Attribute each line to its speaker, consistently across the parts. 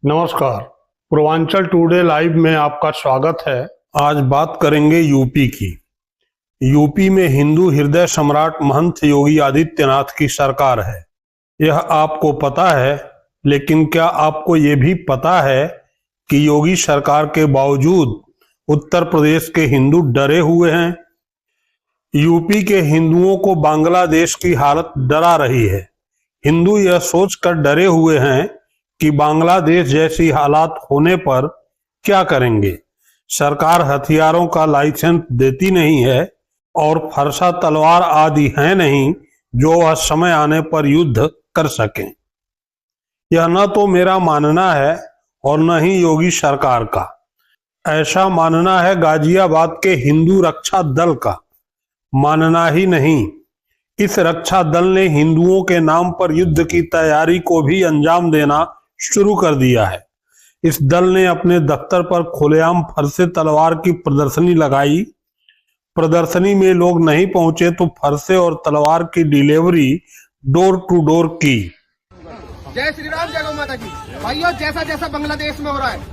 Speaker 1: नमस्कार। Purvanchal today live में आपका स्वागत है। आज बात करेंगे यूपी की। यूपी में हिंदू हृदय सम्राट महंत योगी आदित्यनाथ की सरकार है, यह आपको पता है। लेकिन क्या आपको ये भी पता है कि योगी सरकार के बावजूद उत्तर प्रदेश के हिंदू डरे हुए हैं? यूपी के हिंदुओं को बांग्लादेश की हालत डरा रही है। हिंदू यह सोचकर डरे हुए हैं कि बांग्लादेश जैसी हालात होने पर क्या करेंगे। सरकार हथियारों का लाइसेंस देती नहीं है और फरसा तलवार आदि है नहीं जो वह समय आने पर युद्ध कर सकें। यह न तो मेरा मानना है और न ही योगी सरकार का। ऐसा मानना है गाजियाबाद के हिंदू रक्षा दल का। मानना ही नहीं, इस रक्षा दल ने हिंदुओं के नाम पर युद्ध की तैयारी को भी अंजाम देना शुरू कर दिया है। इस दल ने अपने दफ्तर पर खुलेआम फरसे तलवार की प्रदर्शनी लगाई। प्रदर्शनी में लोग नहीं पहुंचे तो फरसे और तलवार की डिलीवरी डोर टू डोर की।
Speaker 2: जय श्री राम, जय गौ माता की। भाइयों, जैसा जैसा बांग्लादेश में हो रहा है,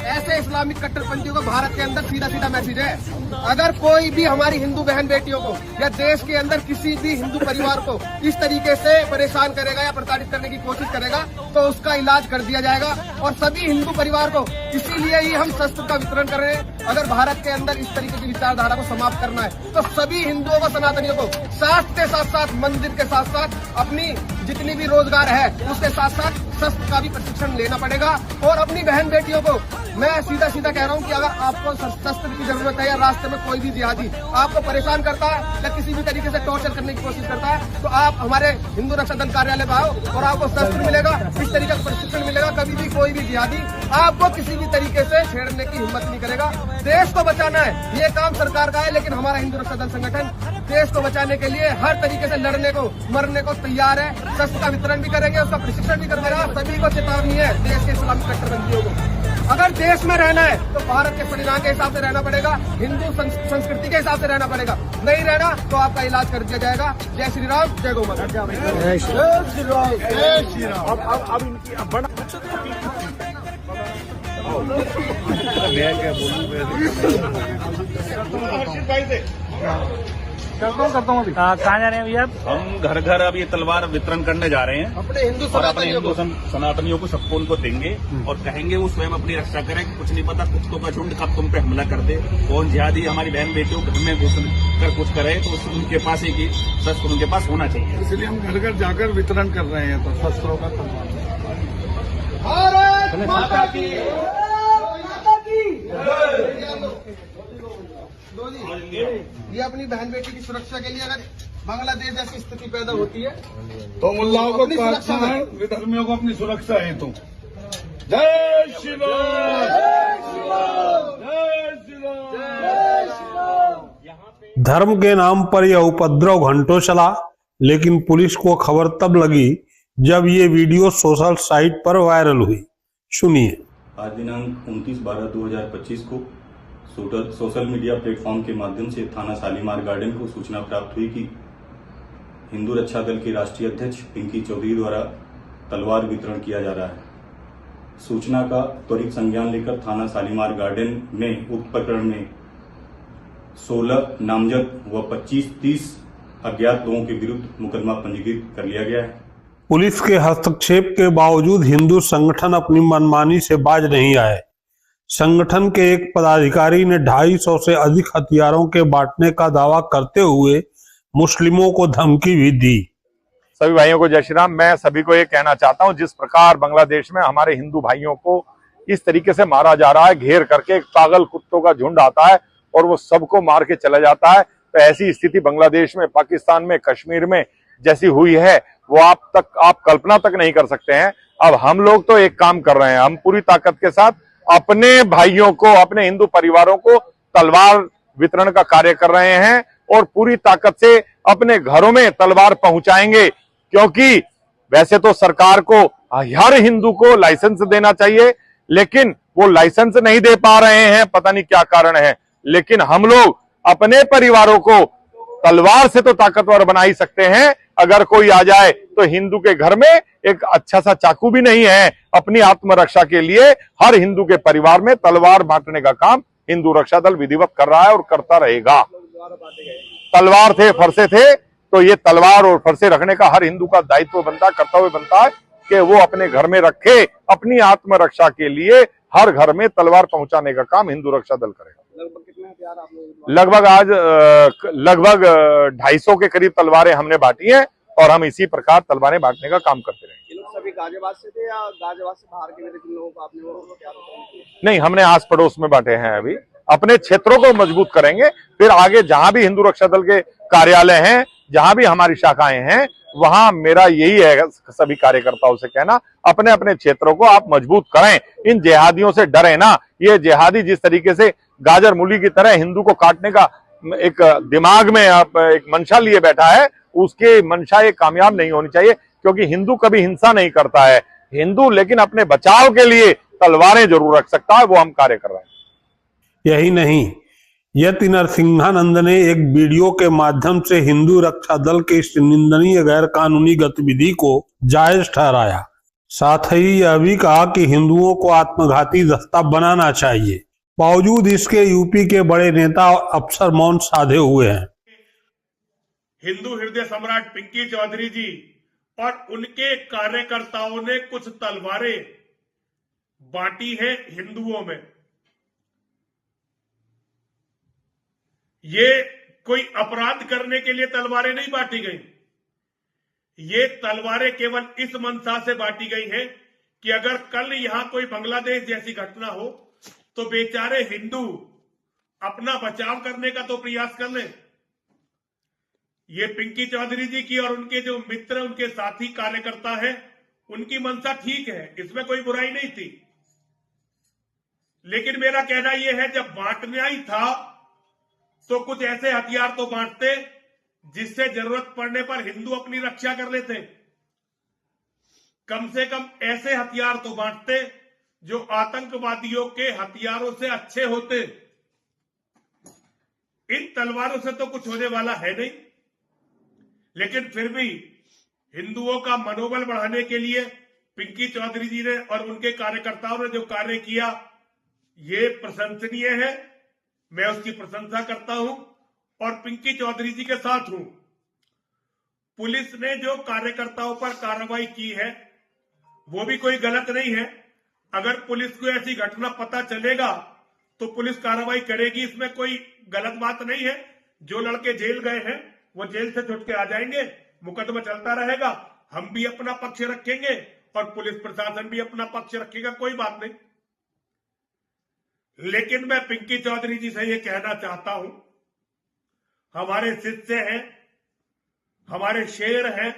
Speaker 2: ऐसे इस्लामिक कट्टरपंथियों को भारत के अंदर सीधा सीधा मैसेज है। अगर कोई भी हमारी हिंदू बहन बेटियों को या देश के अंदर किसी भी हिंदू परिवार को इस तरीके से परेशान करेगा या प्रताड़ित करने की कोशिश करेगा तो उसका इलाज कर दिया जाएगा। और सभी हिंदू परिवार को इसीलिए ही हम शस्त्र का वितरण कर रहे हैं। अगर भारत के अंदर इस तरीके की विचारधारा को समाप्त करना है तो सभी हिंदुओं को, सनातनियों को शास्त्र के साथ साथ, मंदिर के साथ साथ, अपनी जितनी भी रोजगार है उसके साथ साथ शस्त्र का भी प्रशिक्षण लेना पड़ेगा। और अपनी बहन बेटियों को मैं सीधा सीधा कह रहा हूं कि अगर आपको शस्त्र की जरूरत है या रास्ते में कोई भी जिहादी आपको परेशान करता है या किसी भी तरीके से टॉर्चर करने की कोशिश करता है तो आप हमारे हिंदू रक्षा दल कार्यालय में आओ और आपको शस्त्र मिलेगा, इस तरीके का प्रशिक्षण मिलेगा। कभी भी कोई भी जिहादी आपको किसी भी तरीके से छेड़ने की हिम्मत नहीं करेगा। देश को बचाना है, ये काम सरकार का है, लेकिन हमारा हिंदू रक्षा दल संगठन देश को बचाने के लिए हर तरीके से लड़ने को, मरने को तैयार है। शस्त्र का वितरण भी करेंगे, उसका प्रशिक्षण भी करवाएगा। सभी को चेतावनी है देश के इस्लामिक कट्टरपंथियों को, अगर देश में रहना है तो भारत के संविधान के हिसाब से रहना पड़ेगा, हिंदू संस्कृति के हिसाब से रहना पड़ेगा। नहीं रहना तो आपका इलाज कर दिया जाएगा। जय श्री राम, जय गौ माता। जय श्री राम, जय श्री राम। अब इनकी मैं क्या करता हूँ। कहाँ जा रहे हैं भैया?
Speaker 3: हम घर घर अब ये तलवार वितरण करने जा रहे हैं
Speaker 2: अपने हिंदू
Speaker 3: सनातनियों को, सबको उनको देंगे और कहेंगे वो स्वयं अपनी रक्षा करें। कुछ नहीं पता कुत्तों का झुंड कब तुम पे हमला कर दे, कौन जिहादी हमारी बहन बेटियों को घर में घुस कर कुछ करे तो उनके पास एक ही शस्त्र उनके पास होना चाहिए।
Speaker 4: इसलिए हम घर घर जाकर वितरण कर रहे हैं तो शस्त्रों का।
Speaker 2: भारत माता की, ये अपनी बहन बेटी की सुरक्षा के लिए अगर बांग्लादेश जैसी स्थिति पैदा होती है
Speaker 4: तो मुल्लाओं को कहते हैं विधर्मियों को अपनी सुरक्षा हेतु। जय श्री राम, जय श्री राम।
Speaker 1: धर्म के नाम पर यह उपद्रव घंटों चला, लेकिन पुलिस को खबर तब लगी जब ये वीडियो सोशल साइट पर वायरल हुई। सुनिए।
Speaker 5: आज दिनांक 29/12/2025 को सोशल मीडिया प्लेटफॉर्म के माध्यम से थाना शालीमार गार्डन को सूचना प्राप्त हुई कि हिंदू रक्षा दल के राष्ट्रीय अध्यक्ष पिंकी चौधरी द्वारा तलवार वितरण किया जा रहा है। सूचना का त्वरित संज्ञान लेकर थाना शालीमार गार्डन में उक्त प्रकरण में 16 नामजद व 25-30 अज्ञात लोगों के विरुद्ध मुकदमा पंजीकृत कर लिया गया है।
Speaker 1: पुलिस के हस्तक्षेप के बावजूद हिंदू संगठन अपनी मनमानी से बाज नहीं आए। संगठन के एक पदाधिकारी ने 250 से अधिक हथियारों के बांटने का दावा करते हुए मुस्लिमों को धमकी भी दी।
Speaker 6: सभी भाइयों को जय श्री राम। मैं सभी को ये कहना चाहता हूं, जिस प्रकार बांग्लादेश में हमारे हिंदू भाइयों को इस तरीके से मारा जा रहा है, घेर करके एक पागल कुत्तों का झुंड आता है और वो सबको मार के चला जाता है, तो ऐसी स्थिति बांग्लादेश में, पाकिस्तान में, कश्मीर में जैसी हुई है वो आप कल्पना तक नहीं कर सकते हैं। अब हम लोग तो एक काम कर रहे हैं, हम पूरी ताकत के साथ अपने भाइयों को, अपने हिंदू परिवारों को तलवार वितरण का कार्य कर रहे हैं और पूरी ताकत से अपने घरों में तलवार पहुंचाएंगे। क्योंकि वैसे तो सरकार को हर हिंदू को लाइसेंस देना चाहिए, लेकिन वो लाइसेंस नहीं दे पा रहे हैं, पता नहीं क्या कारण है। लेकिन हम लोग अपने परिवारों को तलवार से तो ताकतवर बना ही सकते हैं, अगर कोई आ जाए तो हिंदू के घर में एक अच्छा सा चाकू भी नहीं है। अपनी आत्मरक्षा के लिए हर हिंदू के परिवार में तलवार बांटने का काम हिंदू रक्षा दल विधिवत कर रहा है और करता रहेगा। तलवार थे, फरसे थे, तो ये तलवार और फरसे रखने का हर हिंदू का दायित्व बनता है, कर्तव्य बनता है कि वो अपने घर में रखे। अपनी आत्मरक्षा के लिए हर घर में तलवार पहुंचाने का काम हिंदू रक्षा दल करेगा।
Speaker 2: लगभग कितने हथियार आप लोग?
Speaker 6: लगभग आज लगभग 250 के करीब तलवारें हमने बांटी हैं और हम इसी प्रकार तलवारें बांटने का काम करते रहेंगे।
Speaker 2: ये लोग सभी गाजियाबाद से थे या गाजियाबाद से बाहर के जिन लोगों को आपने वो हथियार किए?
Speaker 6: नहीं, हमने आस पड़ोस में बांटे हैं। अभी अपने क्षेत्रों को मजबूत करेंगे, फिर आगे जहां भी हिंदू रक्षा दल के कार्यालय हैं, जहां भी हमारी शाखाएं हैं, वहां मेरा यही है सभी कार्यकर्ताओं से कहना, अपने अपने क्षेत्रों को आप मजबूत करें। इन जिहादियों से डरे ना। ये जिहादी जिस तरीके से गाजर मूली की तरह हिंदू को काटने का एक दिमाग में एक मंशा लिए बैठा है, उसके मंशा ये कामयाब नहीं होनी चाहिए, क्योंकि हिंदू कभी हिंसा नहीं करता है। हिंदू लेकिन अपने बचाव के लिए तलवारें जरूर रख सकता है, वो हम कार्य कर रहे हैं।
Speaker 1: यही नहीं, यति नरसिंहानंद ने एक वीडियो के माध्यम से हिंदू रक्षा दल की इस निंदनीय गैर कानूनी गतिविधि को जायज ठहराया। साथ ही यह भी कहा कि हिंदुओं को आत्मघाती दस्ता बनाना चाहिए। बावजूद इसके यूपी के बड़े नेता और अफसर मौन साधे हुए हैं।
Speaker 7: हिंदू हृदय सम्राट पिंकी चौधरी जी और उनके कार्यकर्ताओं ने कुछ तलवारें बांटी है हिंदुओं में। ये कोई अपराध करने के लिए तलवारें नहीं बांटी गई। ये तलवारें केवल इस मंशा से बांटी गई हैं कि अगर कल यहां कोई बांग्लादेश जैसी घटना हो तो बेचारे हिंदू अपना बचाव करने का तो प्रयास कर लें। ये पिंकी चौधरी जी की और उनके जो मित्र, उनके साथी कार्यकर्ता हैं, उनकी मंशा ठीक है, इसमें कोई बुराई नहीं थी। लेकिन मेरा कहना यह है, जब बांटना ही था तो कुछ ऐसे हथियार तो बांटते जिससे जरूरत पड़ने पर हिंदू अपनी रक्षा कर लेते। कम से कम ऐसे हथियार तो बांटते जो आतंकवादियों के हथियारों से अच्छे होते। इन तलवारों से तो कुछ होने वाला है नहीं, लेकिन फिर भी हिंदुओं का मनोबल बढ़ाने के लिए पिंकी चौधरी जी ने और उनके कार्यकर्ताओं ने जो कार्य किया, ये प्रशंसनीय है। मैं उसकी प्रशंसा करता हूं और पिंकी चौधरी जी के साथ हूं। पुलिस ने जो कार्यकर्ताओं पर कार्रवाई की है वो भी कोई गलत नहीं है। अगर पुलिस को ऐसी घटना पता चलेगा तो पुलिस कार्रवाई करेगी, इसमें कोई गलत बात नहीं है। जो लड़के जेल गए हैं वो जेल से छुट के आ जाएंगे, मुकदमा चलता रहेगा, हम भी अपना पक्ष रखेंगे और पुलिस प्रशासन भी अपना पक्ष रखेगा, कोई बात नहीं। लेकिन मैं पिंकी चौधरी जी से ये कहना चाहता हूं, हमारे शिष्य हैं, हमारे शेर हैं,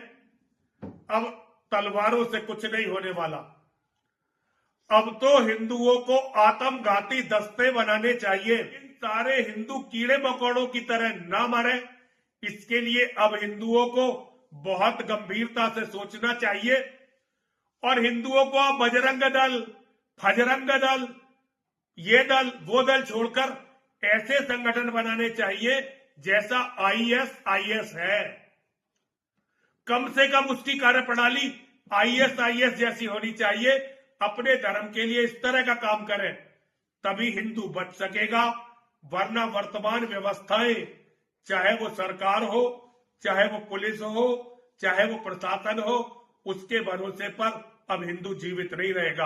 Speaker 7: अब तलवारों से कुछ नहीं होने वाला। अब तो हिंदुओं को आत्मघाती दस्ते बनाने चाहिए। इन सारे हिंदू कीड़े मकोड़ों की तरह ना मरे, इसके लिए अब हिंदुओं को बहुत गंभीरता से सोचना चाहिए और हिंदुओं को अब बजरंग दल, फजरंग दल, ये दल वो दल छोड़कर ऐसे संगठन बनाने चाहिए जैसा ISIS है। कम से कम उसकी कार्यप्रणाली ISIS जैसी होनी चाहिए। अपने धर्म के लिए इस तरह का काम करें, तभी हिंदू बच सकेगा। वरना वर्तमान व्यवस्थाएं, चाहे वो सरकार हो, चाहे वो पुलिस हो, चाहे वो प्रशासन हो, उसके भरोसे पर अब हिंदू जीवित नहीं रहेगा।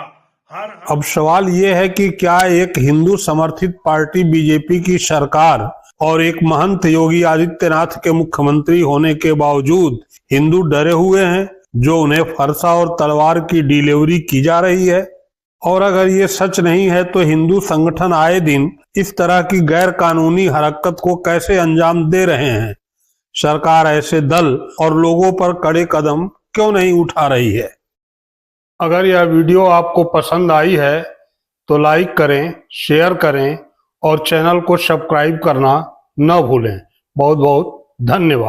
Speaker 1: अब सवाल ये है कि क्या एक हिंदू समर्थित पार्टी बीजेपी की सरकार और एक महंत योगी आदित्यनाथ के मुख्यमंत्री होने के बावजूद हिंदू डरे हुए हैं, जो उन्हें फरसा और तलवार की डिलीवरी की जा रही है? और अगर ये सच नहीं है तो हिंदू संगठन आए दिन इस तरह की गैर कानूनी हरकत को कैसे अंजाम दे रहे हैं? सरकार ऐसे दल और लोगों पर कड़े कदम क्यों नहीं उठा रही है? अगर यह वीडियो आपको पसंद आई है तो लाइक करें, शेयर करें और चैनल को सब्सक्राइब करना न भूलें। बहुत बहुत धन्यवाद।